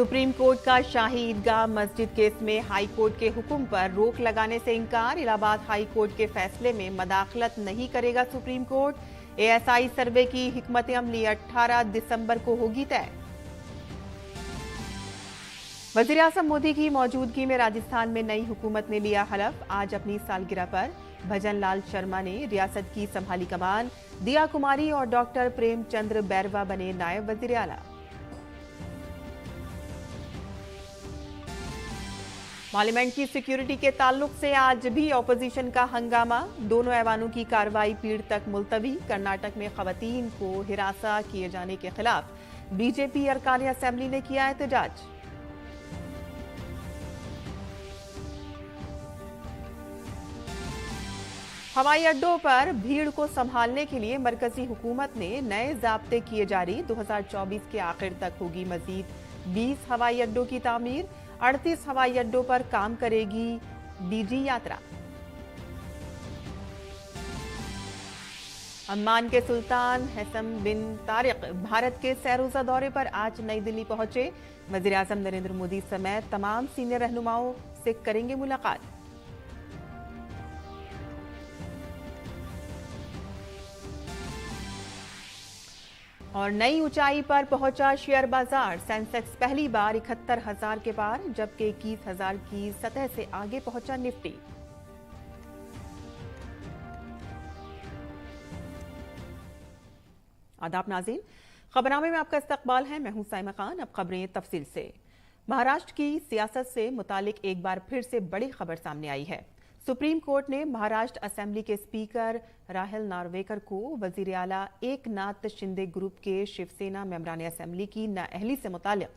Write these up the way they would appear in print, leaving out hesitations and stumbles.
Supreme court का शाही ईदगाह मस्जिद case में हाई कोर्ट के हुक्म पर रोक लगाने से इंकार। इलाहाबाद हाई कोर्ट के फैसले में मदाखलत नहीं करेगा सुप्रीम कोर्ट। एएसआई सर्वे की हिकमत अमली 18 दिसंबर को होगी तय। वजीर आजम मोदी की मौजूदगी में राजस्थान में नई हुकूमत ने लिया हलफ। आज अपनी सालगिरह पर भजन लाल शर्मा ने रियासत की संभाली कमान। दिया कुमारी और डॉक्टर प्रेमचंद्र बैरवा बने नायब वजीर आला। पार्लियामेंट की सिक्योरिटी के ताल्लुक से आज भी ऑपोजिशन का हंगामा। दोनों ऐवानों की कार्रवाई पीर तक मुलतवी। कर्नाटक में खवातीन को हिरासा किए जाने के खिलाफ बीजेपी अरकान असेंबली ने किया एहतजाज। हवाई अड्डों पर भीड़ को संभालने के लिए मरकजी हुकूमत ने नए ज़ाब्ते किए जारी। 2024 के आखिर तक होगी मजीद 20 हवाई अड्डों की तामीर। 38 हवाई अड्डों पर काम करेगी डीजी यात्रा। अम्मान के सुल्तान हैसम बिन तारिक भारत के सैरोजा दौरे पर आज नई दिल्ली पहुंचे। वजीर आजम नरेंद्र मोदी समेत तमाम सीनियर रहनुमाओं से करेंगे मुलाकात। और नई ऊंचाई पर पहुंचा शेयर बाजार। सेंसेक्स पहली बार 71,000 के पार, जबकि 21,000 की सतह से आगे पहुंचा निफ्टी। आदाब नाज़रीन, खबरनामे में आपका इस्तकबाल है। मैं हूं साइमा खान। अब खबरें तफसील से। महाराष्ट्र की सियासत से मुतालिक एक बार फिर से बड़ी खबर सामने आई है। सुप्रीम कोर्ट ने महाराष्ट्र असेंबली के स्पीकर राहेल नार्वेकर को वजीर आला एकनाथ शिंदे ग्रुप के शिवसेना मेंबरान असेंबली की नाअहली से मुतालिक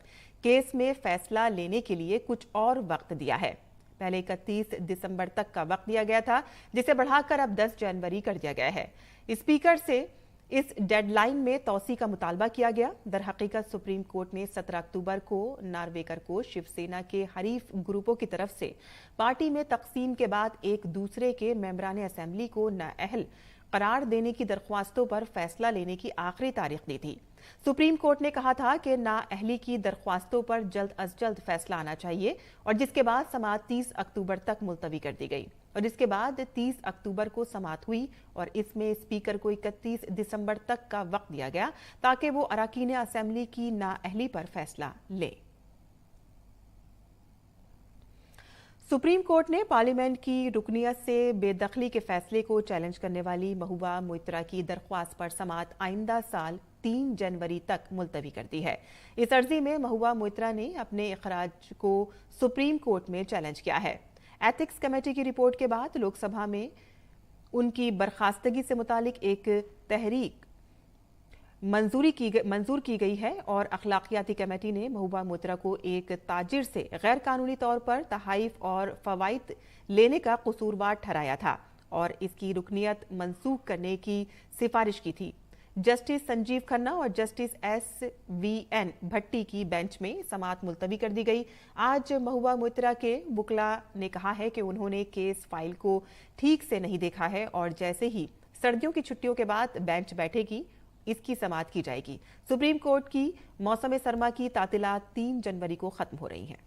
केस में फैसला लेने के लिए कुछ और वक्त दिया है। पहले 31 दिसंबर तक का वक्त दिया गया था, जिसे बढ़ाकर अब 10 जनवरी कर दिया गया है। स्पीकर से इस डेडलाइन में तौसी का मुतालबा किया गया। दरहकीकत सुप्रीम कोर्ट ने 17 अक्टूबर को नार्वेकर को शिवसेना के हरीफ ग्रुपों की तरफ से पार्टी में तकसीम के बाद एक दूसरे के मेंबरान असेंबली को नाअहल करार देने की दरख्वास्तों पर फैसला लेने की आखिरी तारीख दी थी। सुप्रीम कोर्ट ने कहा था कि नाअहली की दरख्वास्तों पर जल्द अज जल्द फैसला आना चाहिए, और जिसके बाद समाअत 30 अक्टूबर तक मुलतवी कर दी गई। और इसके बाद 30 अक्टूबर को समाअत हुई और इसमें स्पीकर को 31 दिसंबर तक का वक्त दिया गया ताकि वो अरकान असेंबली की नाअहली पर फैसला ले। सुप्रीम कोर्ट ने पार्लियामेंट की रुकनियत से बेदखली के फैसले को चैलेंज करने वाली महबूबा मोइत्रा की दरख्वास्त पर समाअत आइंदा साल 3 जनवरी तक मुलतवी कर दी है। इस अर्जी में महबूबा मोइत्रा ने अपने इखराज को सुप्रीम कोर्ट में चैलेंज किया है। एथिक्स कमेटी की रिपोर्ट के बाद लोकसभा में उनकी बर्खास्तगी से मुतालिक एक तहरीक मंजूर की गई है और अखलाकियाती कमेटी ने महबूबा मोइत्रा को एक ताजिर से गैर कानूनी तौर पर तहाइफ और फवाइद लेने का कसूरवार ठहराया था और इसकी रुकनियत मनसूख करने की सिफारिश की थी। जस्टिस संजीव खन्ना और जस्टिस SVN भट्टी की बेंच में समाअत मुलतवी कर दी गई। आज महबूबा मोइत्रा के वकील ने कहा है कि उन्होंने केस फाइल को ठीक से नहीं देखा है और जैसे ही सर्दियों की छुट्टियों के बाद बेंच बैठेगी इसकी समाअत की जाएगी। सुप्रीम कोर्ट की मौसम सरमा की तातीलात 3 जनवरी को खत्म हो रही हैं।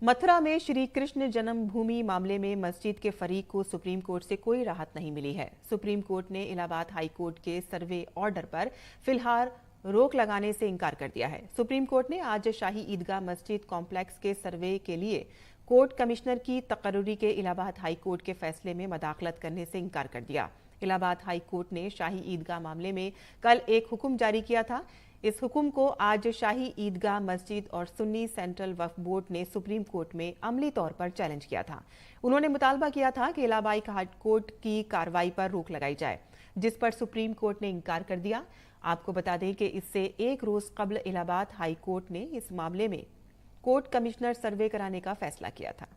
मथुरा में श्री कृष्ण जन्मभूमि मामले में मस्जिद के फरीक को सुप्रीम कोर्ट से कोई राहत नहीं मिली है। सुप्रीम कोर्ट ने इलाहाबाद हाई कोर्ट के सर्वे ऑर्डर पर फिलहाल रोक लगाने से इनकार कर दिया है। सुप्रीम कोर्ट ने आज शाही ईदगाह मस्जिद कॉम्प्लेक्स के सर्वे के लिए कोर्ट कमिश्नर की तकर्रुरी के इलाहाबाद हाई कोर्ट के फैसले में मदाखलत करने से इनकार कर दिया। इलाहाबाद हाई कोर्ट ने शाही ईदगाह मामले में कल एक हुक्म जारी किया था। इस हुक्म को आज शाही ईदगाह मस्जिद और सुन्नी सेंट्रल वक्फ बोर्ड ने सुप्रीम कोर्ट में अमली तौर पर चैलेंज किया था। उन्होंने मुतालबा किया था कि इलाहाबाद हाई कोर्ट की कार्रवाई पर रोक लगाई जाए, जिस पर सुप्रीम कोर्ट ने इनकार कर दिया। आपको बता दें कि इससे एक रोज कबल इलाहाबाद हाई कोर्ट ने इस मामले में कोर्ट कमिश्नर सर्वे कराने का फैसला किया था।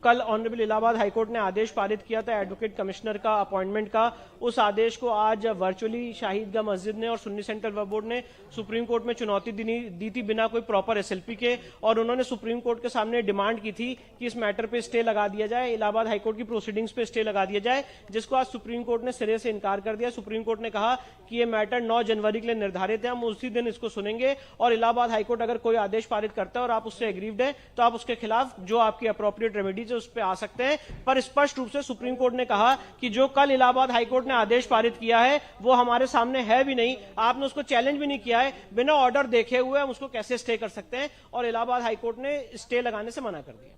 कल ऑनरेबल इलाहाबाद हाईकोर्ट ने आदेश पारित किया था एडवोकेट कमिश्नर का अपॉइंटमेंट का। उस आदेश को आज वर्चुअली शाहिदगाह मस्जिद ने और सुन्नी सेंट्रल वक्फ बोर्ड ने सुप्रीम कोर्ट में चुनौती दी थी बिना कोई प्रॉपर एसएलपी के, और उन्होंने सुप्रीम कोर्ट के सामने डिमांड की थी कि इस मैटर पे स्टे लगा दिया जाए, इलाहाबाद हाईकोर्ट की प्रोसीडिंग्स पे स्टे लगा दिया जाए, जिसको आज सुप्रीम कोर्ट ने सिरे से इनकार कर दिया। सुप्रीम कोर्ट ने कहा कि ये मैटर 9 जनवरी के लिए निर्धारित है, हम उसी दिन इसको सुनेंगे, और इलाहाबाद हाईकोर्ट अगर कोई आदेश पारित करता है और आप उससे एग्रीव्ड है तो आप उसके खिलाफ जो आपकी अप्रोप्रिएट रेमेडीज है उस पर आ सकते हैं। पर स्पष्ट रूप से सुप्रीम कोर्ट ने कहा कि जो कल इलाहाबाद हाईकोर्ट ने आदेश पारित किया है वो हमारे सामने है भी नहीं, आपने उसको चैलेंज भी नहीं किया है, बिना ऑर्डर देखे हुए हम उसको कैसे स्टे कर सकते हैं, और इलाहाबाद हाईकोर्ट ने स्टे लगाने से मना कर दिया।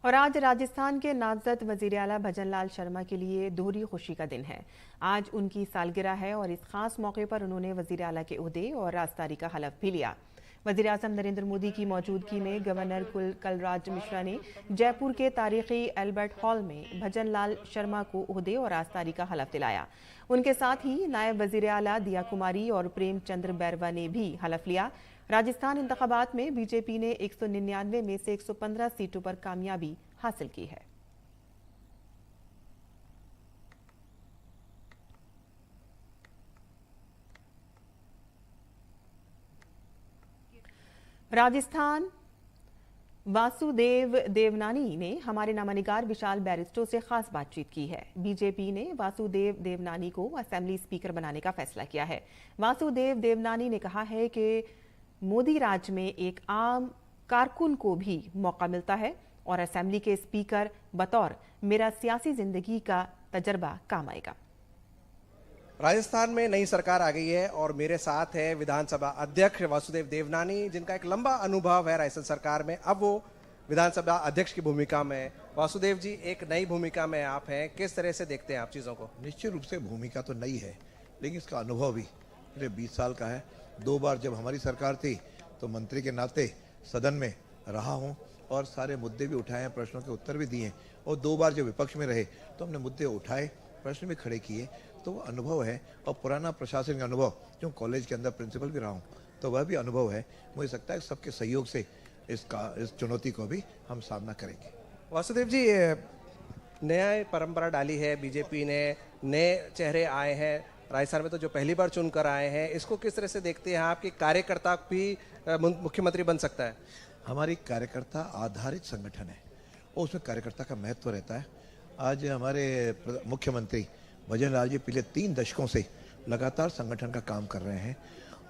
और आज राजस्थान के नामजद वजीर आला भजन लाल शर्मा के लिए दोहरी खुशी का दिन है। आज उनकी सालगिरह है और इस खास मौके पर उन्होंने वजीर आला के ओहदे और राजदारी का हलफ भी लिया। वजीर आज़म नरेंद्र मोदी की मौजूदगी में गवर्नर कलराज मिश्रा ने जयपुर के तारीखी एल्बर्ट हॉल में भजन लाल शर्मा को ओहदे और राजदारी का हलफ दिलाया। उनके साथ ही नायब वजीर आला दिया कुमारी और प्रेम चंद्र बैरवा ने भी हलफ लिया। राजस्थान इंतखाबात में बीजेपी ने 199 में से 115 सीटों पर कामयाबी हासिल की है। राजस्थान वासुदेव देवनानी ने हमारे नामानिगार विशाल बैरिस्टो से खास बातचीत की है। बीजेपी ने वासुदेव देवनानी को असेंबली स्पीकर बनाने का फैसला किया है। वासुदेव देवनानी ने कहा है कि मोदी राज में एक आम कारकुन को भी मौका मिलता है और असेंबली के स्पीकर बतौर मेरा सियासी जिंदगी का तजर्बा काम आएगा। राजस्थान में नई सरकार आ गई है और मेरे साथ है विधानसभा अध्यक्ष वासुदेव देवनानी, जिनका एक लंबा अनुभव है राजस्थान सरकार में। अब वो विधानसभा अध्यक्ष की भूमिका में। वासुदेव जी, एक नई भूमिका में आप हैं, किस तरह से देखते हैं आप चीज़ों को? निश्चित रूप से भूमिका तो नई है, लेकिन इसका अनुभव भी पिछले 20 साल का है। 2 बार जब हमारी सरकार थी तो मंत्री के नाते सदन में रहा हूँ और सारे मुद्दे भी उठाए हैं, प्रश्नों के उत्तर भी दिए, और 2 बार जब विपक्ष में रहे तो हमने मुद्दे उठाए, प्रश्न भी खड़े किए। तो वो अनुभव है, और पुराना प्रशासनिक अनुभव, जो कॉलेज के अंदर प्रिंसिपल भी रहा हूँ, तो वह भी अनुभव है। मुझे लगता है सबके सहयोग से इस चुनौती को भी हम सामना करेंगे। वासुदेव जी, नया परंपरा डाली है बीजेपी ने, नए चेहरे आए हैं राजस्थान में, तो जो पहली बार चुनकर आए हैं, इसको किस तरह से देखते हैं आप कि कार्यकर्ता भी मुख्यमंत्री बन सकता है? हमारी कार्यकर्ता आधारित संगठन है और उसमें कार्यकर्ता का महत्व रहता है। आज हमारे मुख्यमंत्री भजन लाल जी पिछले 3 दशकों से लगातार संगठन का काम कर रहे हैं,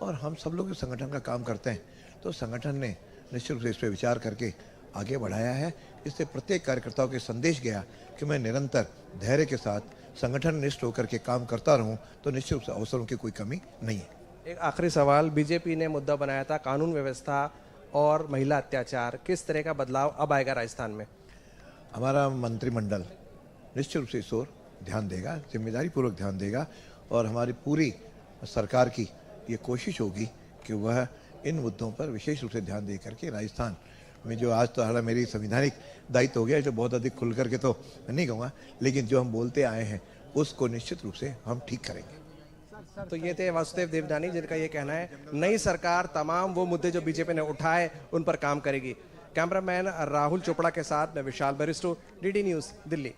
और हम सब लोग संगठन का काम करते हैं, तो संगठन ने निश्चित रूप से इस पर विचार करके आगे बढ़ाया है। इससे प्रत्येक कार्यकर्ताओं के संदेश गया कि मैं निरंतर धैर्य के साथ संगठन निष्ठ होकर के काम करता रहूं, तो निश्चित रूप से अवसरों की कोई कमी नहीं है। एक आखिरी सवाल, बीजेपी ने मुद्दा बनाया था कानून व्यवस्था और महिला अत्याचार, किस तरह का बदलाव अब आएगा राजस्थान में? हमारा मंत्रिमंडल निश्चित रूप से इस ओर ध्यान देगा, जिम्मेदारी पूर्वक ध्यान देगा, और हमारी पूरी सरकार की ये कोशिश होगी कि वह इन मुद्दों पर विशेष रूप से ध्यान दे करके राजस्थान में, जो आज तो हालांकि मेरी संवैधानिक दायित्व हो गया है, जो बहुत अधिक खुल करके तो नहीं कहूँगा, लेकिन जो हम बोलते आए हैं उसको निश्चित रूप से हम ठीक करेंगे। तो ये थे वासुदेव देवनानी, जिनका ये कहना है नई सरकार तमाम वो मुद्दे जो बीजेपी ने उठाए उन पर काम करेगी। कैमरामैन राहुल चोपड़ा के साथ मैं विशाल बैरिस्टो, डीडी न्यूज़, दिल्ली।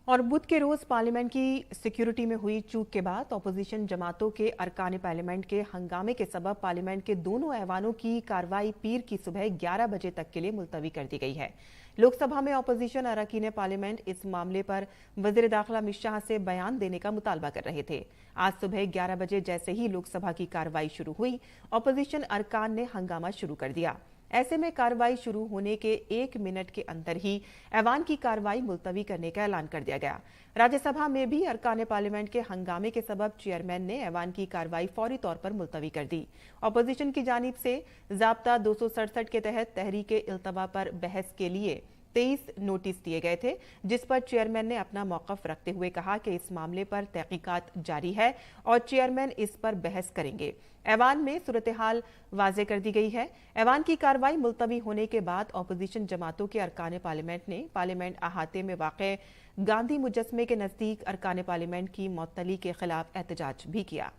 और बुध के रोज पार्लियामेंट की सिक्योरिटी में हुई चूक के बाद ऑपोजिशन जमातों के अरकान पार्लियामेंट के हंगामे के सबब पार्लियामेंट के दोनों ऐवानों की कार्रवाई पीर की सुबह 11 बजे तक के लिए मुलतवी कर दी गई है। लोकसभा में ऑपोजिशन अरकान पार्लियामेंट इस मामले पर वजीर दाखिला अमित शाह से बयान देने का मुतालबा कर रहे थे। आज सुबह 11 बजे जैसे ही लोकसभा की कार्रवाई शुरू हुई, ऑपोजिशन अरकान ने हंगामा शुरू कर दिया। ऐसे में कार्रवाई शुरू होने के 1 मिनट के अंदर ही ऐवान की कार्रवाई मुलतवी करने का ऐलान कर दिया गया। राज्यसभा में भी अरकान पार्लियामेंट के हंगामे के सबब चेयरमैन ने ऐवान की कार्रवाई फौरी तौर पर मुलतवी कर दी। ऑपोजिशन की जानिब से ज़ाब्ता 267 के तहत तहरीक इल्तवा पर बहस के लिए 23 नोटिस दिए गए थे, जिस पर चेयरमैन ने अपना मौक़िफ़ रखते हुए कहा कि इस मामले पर तहकीकात जारी है और चेयरमैन इस पर बहस करेंगे। ऐवान में सूरत हाल वाज़े कर दी गई है। ऐवान की कार्रवाई मुलतवी होने के बाद ऑपोजिशन जमातों के अरकान पार्लियामेंट ने पार्लियामेंट अहाते में वाक़े गांधी मुजस्मे के नज़दीक अरकान पार्लियामेंट की मअतली के खिलाफ एहतजाज भी किया।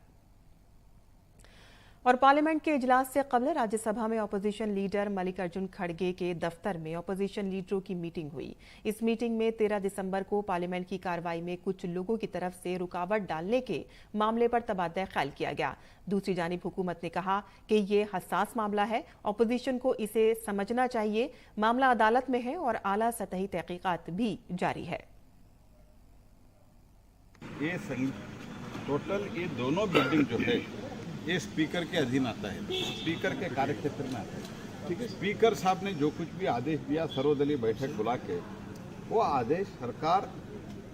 और पार्लियामेंट के इजलास से कबल राज्यसभा में अपोजिशन लीडर मल्लिकार्जुन खड़गे के दफ्तर में अपोजिशन लीडरों की मीटिंग हुई। इस मीटिंग में 13 दिसंबर को पार्लियामेंट की कार्रवाई में कुछ लोगों की तरफ से रुकावट डालने के मामले पर तबादला ख्याल किया गया। दूसरी जानिब हुकूमत ने कहा कि ये हसास मामला है, अपोजिशन को इसे समझना चाहिए। मामला अदालत में है और आला सतही तहकीकात भी जारी है। ये टोटल ये दोनों बिल्डिंग जो है ये स्पीकर के अधीन आता है, स्पीकर के कार्यक्षेत्र में आता है। ठीक है, स्पीकर साहब ने जो कुछ भी आदेश दिया सर्वदलीय बैठक बुला के, वो आदेश सरकार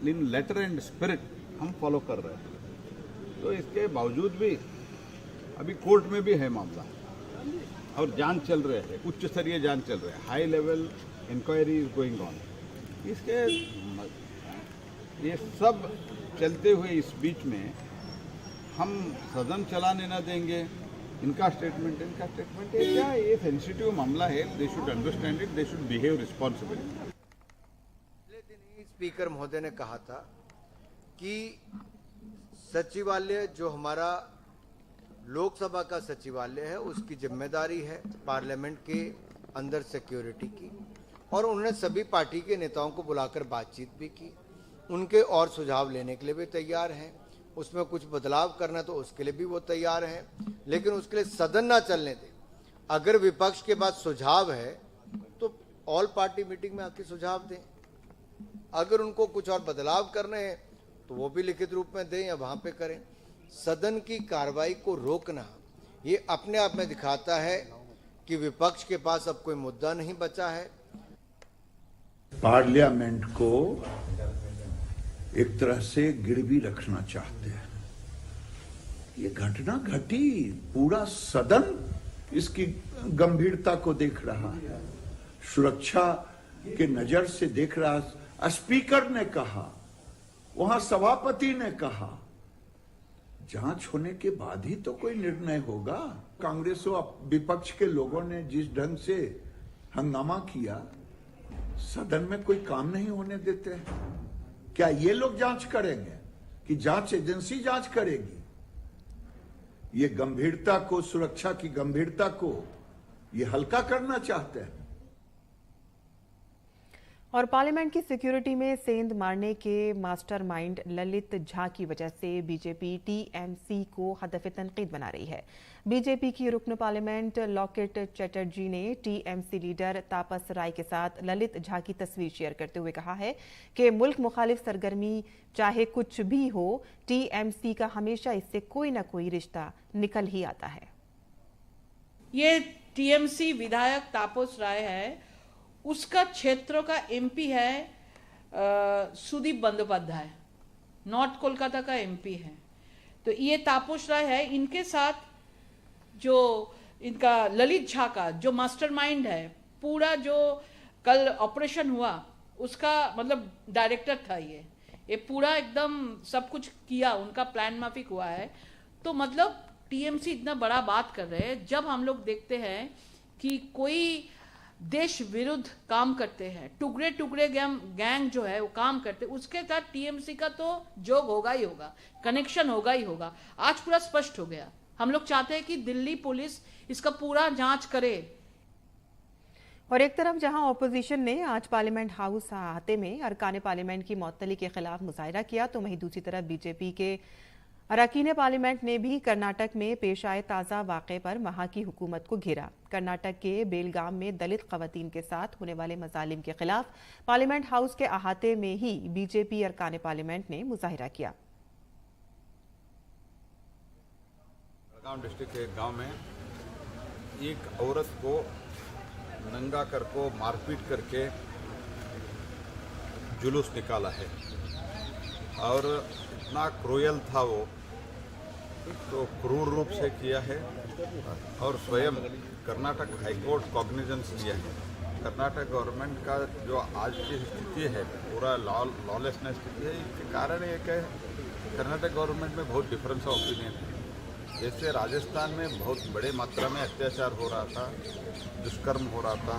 इन लेटर एंड स्पिरिट हम फॉलो कर रहे हैं। तो इसके बावजूद भी अभी कोर्ट में भी है मामला और जांच चल रहे है, उच्च स्तरीय जांच चल रहे है, high level inquiry is going on. इसके ये सब चलते हुए इस बीच में हम सदन चलाने न देंगे। इनका स्टेटमेंट है क्या, ये सेंसिटिव मामला है, they should understand it, they should behave responsibly. पिछले दिन ही स्पीकर महोदय ने कहा था कि सचिवालय जो हमारा लोकसभा का सचिवालय है उसकी जिम्मेदारी है पार्लियामेंट के अंदर सिक्योरिटी की, और उन्होंने सभी पार्टी के नेताओं को बुलाकर बातचीत भी की, उनके और सुझाव लेने के लिए भी तैयार हैं। उसमें कुछ बदलाव करना तो उसके लिए भी वो तैयार हैं, लेकिन उसके लिए सदन ना चलने दें। अगर विपक्ष के पास सुझाव है तो ऑल पार्टी मीटिंग में आके सुझाव दें, अगर उनको कुछ और बदलाव करने हैं तो वो भी लिखित रूप में दें या वहां पे करें। सदन की कार्रवाई को रोकना ये अपने आप में दिखाता है कि विपक्ष के पास अब कोई मुद्दा नहीं बचा है। पार्लियामेंट को एक तरह से गिरवी रखना चाहते हैं। ये घटना घटी, पूरा सदन इसकी गंभीरता को देख रहा है, सुरक्षा के नजर से देख रहा। स्पीकर ने कहा, वहां सभापति ने कहा, जांच होने के बाद ही तो कोई निर्णय होगा। कांग्रेस और विपक्ष के लोगों ने जिस ढंग से हंगामा किया, सदन में कोई काम नहीं होने देते। क्या ये लोग जांच करेंगे कि जांच एजेंसी जांच करेगी? ये गंभीरता को, सुरक्षा की गंभीरता को ये हल्का करना चाहते हैं। और पार्लियामेंट की सिक्योरिटी में सेंध मारने के मास्टरमाइंड ललित झा की वजह से बीजेपी टीएमसी को हदफ तनकीद बना रही है। बीजेपी की रुकन पार्लियामेंट लॉकेट चैटर्जी ने टीएमसी लीडर तापस राय के साथ ललित झा की तस्वीर शेयर करते हुए कहा है कि मुल्क मुखालिफ सरगर्मी चाहे कुछ भी हो, टीएमसी का हमेशा इससे कोई ना कोई रिश्ता निकल ही आता है। ये टीएमसी विधायक तापस राय है, उसका क्षेत्र का एमपी है सुदीप बंदोपाध्याय, नॉर्थ कोलकाता का एमपी है। तो ये तापस राय है, इनके साथ जो इनका ललित झा का जो मास्टरमाइंड है, पूरा जो कल ऑपरेशन हुआ उसका मतलब डायरेक्टर था। ये पूरा एकदम सब कुछ किया, उनका प्लान माफिक हुआ है। तो मतलब टीएमसी इतना बड़ा बात कर रहे हैं। जब हम लोग देखते हैं कि कोई देश विरुद्ध काम करते हैं, टुकड़े टुकड़े गैंग जो है वो काम करते, उसके साथ टीएमसी का तो जोग होगा ही होगा, कनेक्शन होगा ही होगा। आज पूरा स्पष्ट हो गया। हम लोग चाहते हैं कि दिल्ली पुलिस इसका पूरा जांच करे। और एक तरफ जहां ऑपोजिशन ने आज पार्लियामेंट हाउस अहाते में अरकान पार्लियामेंट की मअतली के खिलाफ मुजाहिरा किया, तो वहीं दूसरी तरफ बीजेपी के अरकान पार्लियामेंट ने भी कर्नाटक में पेश आए ताज़ा वाक़े पर वहां की हुकूमत को घेरा। कर्नाटक के बेलगाम में दलित ख़वातीन के साथ होने वाले मज़ालिम के खिलाफ पार्लियामेंट हाउस के अहाते में ही बीजेपी अरकान पार्लियामेंट ने मुजाहिरा किया। बेलगाम डिस्ट्रिक्ट के गांव में एक औरत को नंगा कर को मारपीट करके जुलूस निकाला है, और इतना क्रूयल था वो, तो क्रूर रूप से किया है। और स्वयं कर्नाटक हाईकोर्ट कॉग्निजेंस लिया है। कर्नाटक गवर्नमेंट का जो आज की स्थिति है, पूरा लॉलेसनेस स्थिति है, इसके कारण एक है कर्नाटक गवर्नमेंट में बहुत डिफरेंस ऑफ ओपिनियन है। जैसे राजस्थान में बहुत बड़े मात्रा में अत्याचार हो रहा था, दुष्कर्म हो रहा था,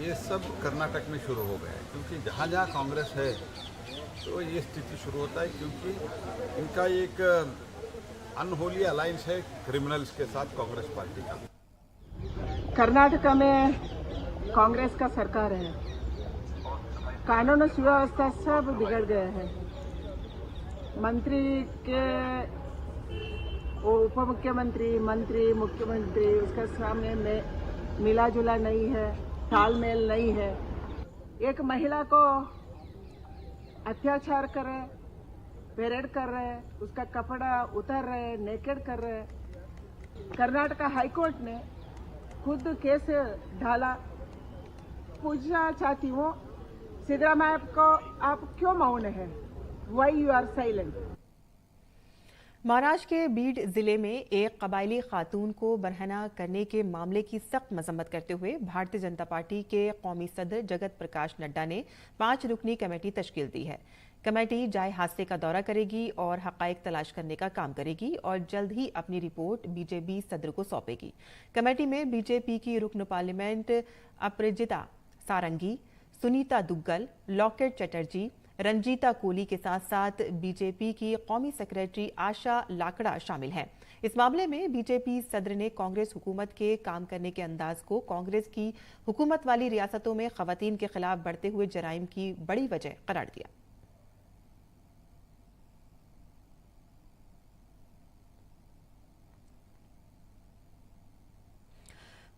ये सब कर्नाटक में शुरू हो गया है। क्योंकि जहाँ जहाँ कांग्रेस है तो ये स्थिति शुरू होता है, क्योंकि इनका एक अनहोली अलायंस है क्रिमिनल्स के साथ कांग्रेस पार्टी का। कर्नाटका में कांग्रेस का सरकार है, कानून और सुव्यवस्था सब बिगड़ गए हैं। मंत्री के उप मुख्यमंत्री, मंत्री, मुख्यमंत्री उसके सामने में मिला जुला नहीं है, तालमेल नहीं है। एक महिला को अत्याचार कर रहे, परेड कर रहे, उसका कपड़ा उतार रहे, नेकेड कर रहे। कर्नाटका हाईकोर्ट ने खुद केस ढाला। पूछना चाहती हूँ सिद्धरामैया को, आप क्यों मौन है? Why you are silent? Maharashtra के बीड जिले में एक कबायली खातून को बरहना करने के मामले की सख्त मजम्मत करते हुए भारतीय जनता पार्टी के कौमी सदर जगत प्रकाश नड्डा ने 5 रुकनी कमेटी तश्कील दी है। कमेटी जाए हादसे का दौरा करेगी और हकायक तलाश करने का काम करेगी और जल्द ही अपनी रिपोर्ट बीजेपी सदर को सौंपेगी। कमेटी में बीजेपी की रुकन पार्लियामेंट अपराजिता सारंगी, सुनीता दुग्गल, लॉकेट चटर्जी, रंजीता कोली के साथ साथ बीजेपी की कौमी सेक्रेटरी आशा लाकड़ा शामिल हैं। इस मामले में बीजेपी सदर ने कांग्रेस हुकूमत के काम करने के अंदाज को कांग्रेस की हुकूमत वाली रियासतों में खवातीन के खिलाफ बढ़ते हुए जराइम की बड़ी वजह करार दिया।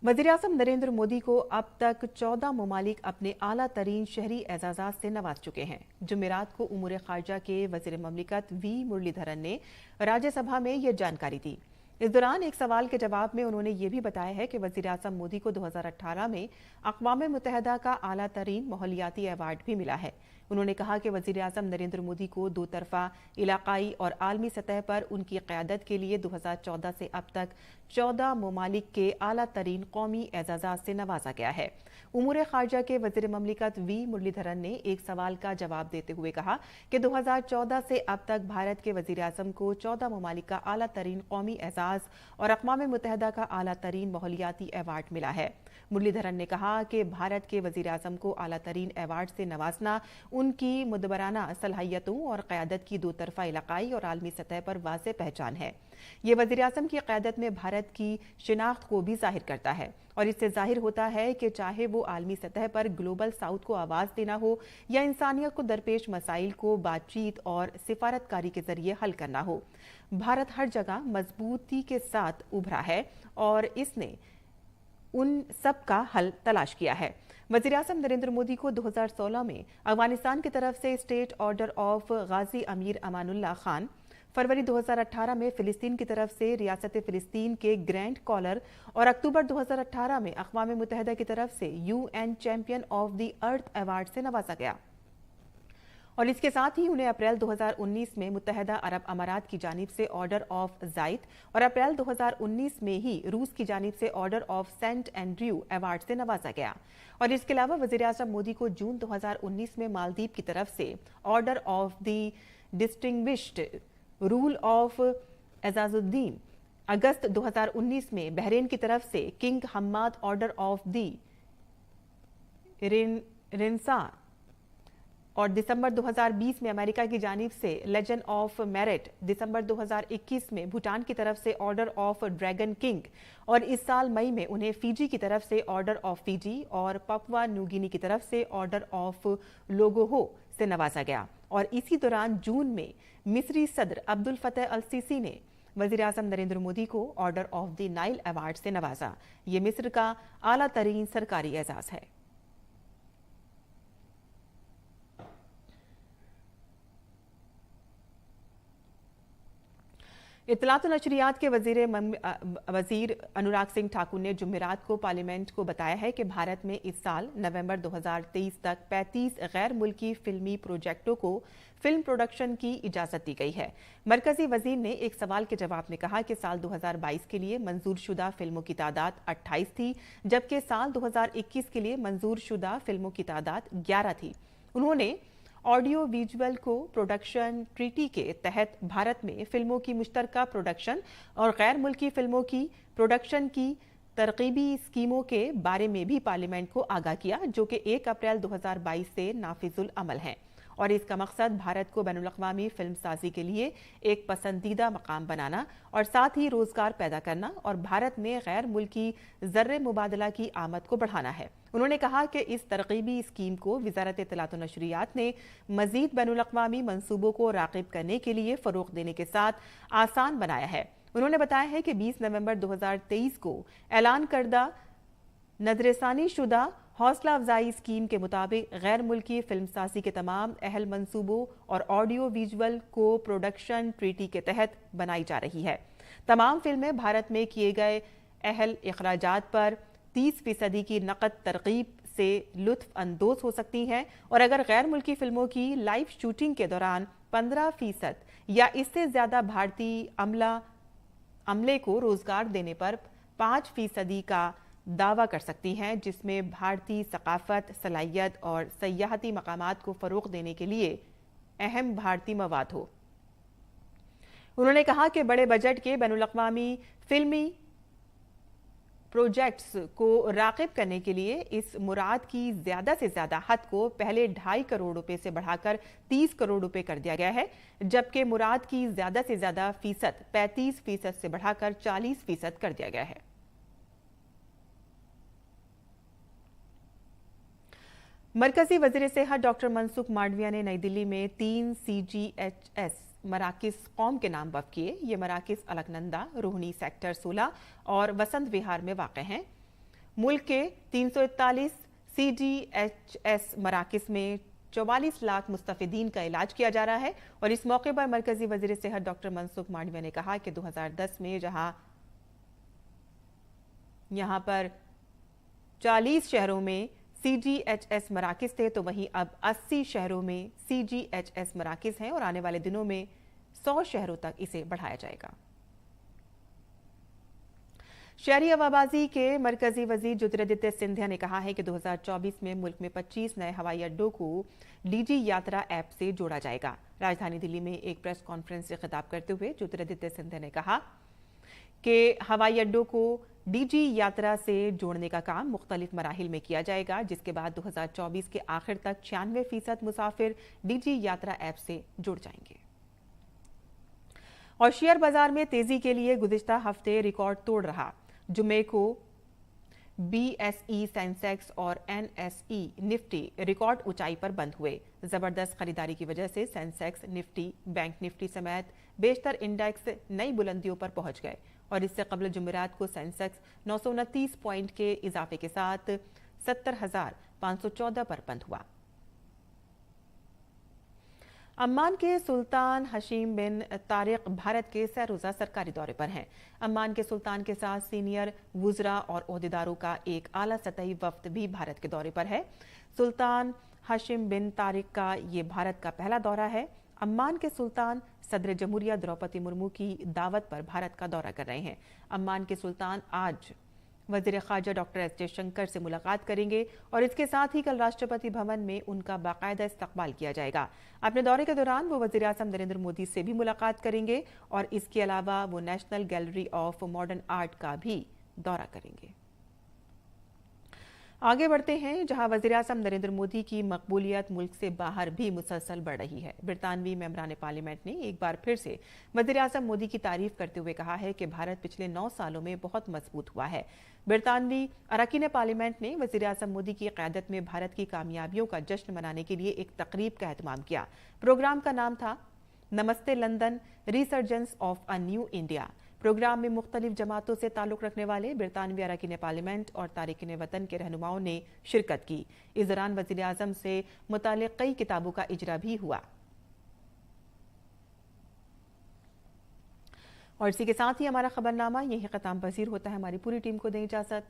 वज़ीर-ए-आज़म नरेंद्र मोदी को अब तक 14 ममालिक अपने आला तरीन शहरी एजाज़ात से नवाज चुके हैं। जुमेरात को उमूर खारजा के वज़ीर ममलिकत वी मुरलीधरन ने राज्यसभा में ये जानकारी दी। इस दौरान एक सवाल के जवाब में उन्होंने ये भी बताया है कि वज़ीर-ए-आज़म मोदी को 2018 में अक़वाम मुत्तहिदा का आला तरीन माहौलियाती अवार्ड भी मिला है। उन्होंने कहा कि वज़ीर-ए-आज़म नरेंद्र मोदी को 2 तरफ़ा, इलाकाई और आलमी सतह पर उनकी क़यादत के लिए 2014 से अब तक 14 ममालिक के आला तरीन कौमी एजाज़ात से नवाजा गया है। उमूर खारजा के वज़ीर ममलिकत वी मुरलीधरन ने एक सवाल का जवाब देते हुए कहा कि 2014 से अब तक भारत के वज़ीर-ए-आज़म को 14 ममालिक का आला तरीन कौमी एजाज़ और अक़वाम मुत्तहिदा का आला तरीन माहौलियाती अवार्ड मिला है। मुरलीधरन ने कहा कि भारत के वज़ीर-ए-आज़म को आला तरीन अवार्ड से नवाजना उनकी मुदबराना सलाहियतों और क़यादत की 2 तरफ़ा इलाकाई और आलमी सतह पर वाज़ेह पहचान है। ये वज़ीर-ए-आज़म की क़यादत में भारत की शिनाख्त को भी ज़ाहिर करता है और इससे ज़ाहिर होता है कि चाहे वो आलमी सतह पर ग्लोबल साउथ को आवाज़ देना हो या इंसानियत को दरपेश मसाइल को बातचीत और सिफारतकारी के ज़रिए हल करना हो, भारत हर जगह मजबूती के साथ उभरा है और इसने उन सब का हल तलाश किया है। वज़ीर-ए-आज़म नरेंद्र मोदी को 2016 में अफगानिस्तान की तरफ से स्टेट ऑर्डर ऑफ गाजी अमीर अमानुल्लाह खान, फरवरी 2018 में फ़िलिस्तीन की तरफ से रियासत फ़िलिस्तीन के ग्रैंड कॉलर और अक्टूबर 2018 में अक़वाम मुत्तहिदा की तरफ से UN champion of the earth award से नवाजा गया। और इसके साथ ही उन्हें अप्रैल 2019 में मुत्तहिदा अरब अमारात की जानिब से ऑर्डर ऑफ ज़ायद और अप्रैल 2019 में ही रूस की जानिब से order of saint Andrew award से नवाजा गया। और इसके अलावा वज़ीर-ए-आज़म मोदी को जून 2019 में मालदीव की तरफ से order of the distinguished rule of Izzuddeen, अगस्त 2019 में बहरीन की तरफ से king Hamad order of the Renaissance और दिसंबर 2020 में अमेरिका की जानिब से लेजेंड ऑफ मेरिट, दिसंबर 2021 में भूटान की तरफ से ऑर्डर ऑफ ड्रैगन किंग और इस साल मई में उन्हें फिजी की तरफ से ऑर्डर ऑफ फिजी और पापुआ न्यू गिनी की तरफ से ऑर्डर ऑफ लोगोहो से नवाजा गया। और इसी दौरान जून में मिस्री सदर अब्दुल फतेह अल सीसी ने वज़ीर-ए-आज़म नरेंद्र मोदी को order of the Nile award से नवाजा। ये मिस्र का आला तरीन सरकारी एजाज है। इत्तलात और नशरियात के वज़ीर अनुराग सिंह ठाकुर ने जुमेरात को पार्लियामेंट को बताया है कि भारत में इस साल नवंबर 2023 तक 35 गैर मुल्की फिल्मी प्रोजेक्टों को फिल्म प्रोडक्शन की इजाज़त दी गई है। मरकजी वज़ीर ने एक सवाल के जवाब में कहा कि साल 2022 के लिए मंजूर शुदा फिल्मों की तादाद 28 थी, जबकि साल 2021 के लिए मंजूर शुदा फिल्मों की तादाद 11 थी। उन्होंने ऑडियो विजुअल को प्रोडक्शन ट्रीटी के तहत भारत में फिल्मों की मुश्तरका प्रोडक्शन और गैर मुल्की फिल्मों की प्रोडक्शन की तरकीबी स्कीमों के बारे में भी पार्लियामेंट को आगाह किया, जो कि 1 अप्रैल 2022 से नाफिजुल अमल हैं। और इसका मकसद भारत को बैनुल-अक़वामी फिल्म साजी के लिए एक पसंदीदा मकाम बनाना और साथ ही रोजगार पैदा करना और भारत में गैर मुल्की ज़र्रे मुबादला की आमद को बढ़ाना है। उन्होंने कहा कि इस तरकीबी स्कीम को वज़ारत इत्तलात व नशरियात ने मज़ीद बैनुल-अक़वामी मंसूबों को राग़िब करने के लिए फ़रोग़ देने के साथ आसान बनाया है। उन्होंने बताया है कि 20 नवंबर 2023 को ऐलान करदा नज़रसानी शुदा हौसला अफजाई स्कीम के मुताबिक गैर मुल्की फिल्म साजी के तमाम अहल मंसूबों और ऑडियो विजुअल को प्रोडक्शन ट्रीटी के तहत बनाई जा रही है। तमाम फिल्में भारत में किए गए अहल इखराजात पर 30% की नकद तरकीब से लुत्फ अंदोज हो सकती हैं और अगर गैर मुल्की फिल्मों की लाइव शूटिंग के दौरान 15% या इससे ज्यादा भारतीय अमले को रोजगार देने पर 5% का दावा कर सकती हैं, जिसमें भारतीय सकाफत, सलाहियत और सयाहती मकामात को फरोग देने के लिए अहम भारतीय मवाद हो। उन्होंने कहा कि बड़े बजट के बैनुल-अक़वामी फिल्मी प्रोजेक्ट्स को राग़िब करने के लिए इस मुराद की ज्यादा से ज्यादा हद को पहले 2.5 करोड़ रुपए से बढ़ाकर 30 करोड़ रुपए कर दिया गया है, जबकि मुराद की ज्यादा से ज्यादा फीसद 35% से बढ़ाकर 40% कर दिया गया है। मरकजी वज़ीर सेहत डॉक्टर मनसुख मांडविया ने नई दिल्ली में 3 CGHS मराकिज़ कौम के नाम वक्फ किए। ये मराकिज़ अलकनंदा, रोहिणी सेक्टर 16 और वसंत विहार में वाक़ हैं। मुल्क के 341 CGHS मराकिज़ में 44 लाख मुस्तफ़िदीन का इलाज किया जा रहा है और इस मौके पर मरकजी वज़ीर सेहत डॉक्टर मनसुख मांडविया ने कहा कि 2010 में जहां यहाँ पर 40 शहरों में CGHS मराकिज़ थे, तो वहीं अब 80 शहरों में CGHS मराकिज़ हैं और आने वाले दिनों में 100 शहरों तक इसे बढ़ाया जाएगा। शहरी हवाबाजी के मरकजी वजीर ज्योतिरादित्य सिंधिया ने कहा है कि 2024 में मुल्क में 25 नए हवाई अड्डों को डीजी यात्रा ऐप से जोड़ा जाएगा। राजधानी दिल्ली में एक प्रेस कॉन्फ्रेंस से खिताब करते हुए ज्योतिरादित्य सिंधिया ने कहा कि हवाई अड्डों को डीजी यात्रा से जोड़ने का काम मुख्तलिफ मराहिल में किया जाएगा, जिसके बाद 2024 के आखिर तक 96% मुसाफिर डीजी यात्रा ऐप से जुड़ जाएंगे। और शेयर बाजार में तेजी के लिए गुज़िश्ता हफ्ते रिकॉर्ड तोड़ रहा। जुमे को BSE सेंसेक्स और NSE निफ्टी रिकॉर्ड ऊंचाई पर बंद हुए। जबरदस्त खरीदारी की वजह से सेंसेक्स, निफ्टी, बैंक निफ्टी समेत बेशतर इंडेक्स नई बुलंदियों पर पहुंच गए और इससे कबल जुमेरात को सेंसेक्स 929 पॉइंट के इजाफे के साथ 70,514 पर बंद हुआ। अम्मान के सुल्तान हशीम बिन तारिक भारत के सह रोज़ा सरकारी दौरे पर हैं। अम्मान के सुल्तान के साथ सीनियर वुज़रा और ओहदेदारों का एक आला सतही वफ्द भी भारत के दौरे पर है। सुल्तान हशीम बिन तारिक का ये भारत का पहला दौरा है। अम्मान के सुल्तान सदर जमहूरिया द्रौपदी मुर्मू की दावत पर भारत का दौरा कर रहे हैं। अम्मान के सुल्तान आज वज़ीर ख़ारजा डॉक्टर S जयशंकर से मुलाकात करेंगे और इसके साथ ही कल राष्ट्रपति भवन में उनका बाकायदा इस्तकबाल किया जाएगा। अपने दौरे के दौरान वो वज़ीर आज़म नरेंद्र मोदी से भी मुलाकात करेंगे और इसके अलावा वो national gallery of modern art का भी दौरा करेंगे। आगे बढ़ते हैं, जहां वज़ीर आज़म नरेंद्र मोदी की मकबूलियत मुल्क से बाहर भी मुसलसल बढ़ रही है। बरतानवी मेंबरान पार्लियामेंट ने एक बार फिर से वज़ीर आज़म मोदी की तारीफ करते हुए कहा है कि भारत पिछले 9 सालों में बहुत मजबूत हुआ है। बरतानवी अरकान पार्लियामेंट ने वज़ीर आज़म मोदी की क़यादत में भारत की कामयाबियों का जश्न मनाने के लिए एक तकरीब का एहतमाम किया। प्रोग्राम का नाम था Namaste London, resurgence of a new India. Program में मुख्तलिफ जमातों से ताल्लुक़ रखने वाले बरतानवी अरकान पार्लियामेंट और तारिकीन वतन के रहनुमाओं ने शिरकत की। इस दौरान वज़ीर आज़म से मुताल्लिक़ कई किताबों का इजरा भी हुआ। और इसी के साथ ही हमारा खबरनामा यही ख़त्म पज़ीर होता है। हमारी पूरी टीम को दें इजाज़त।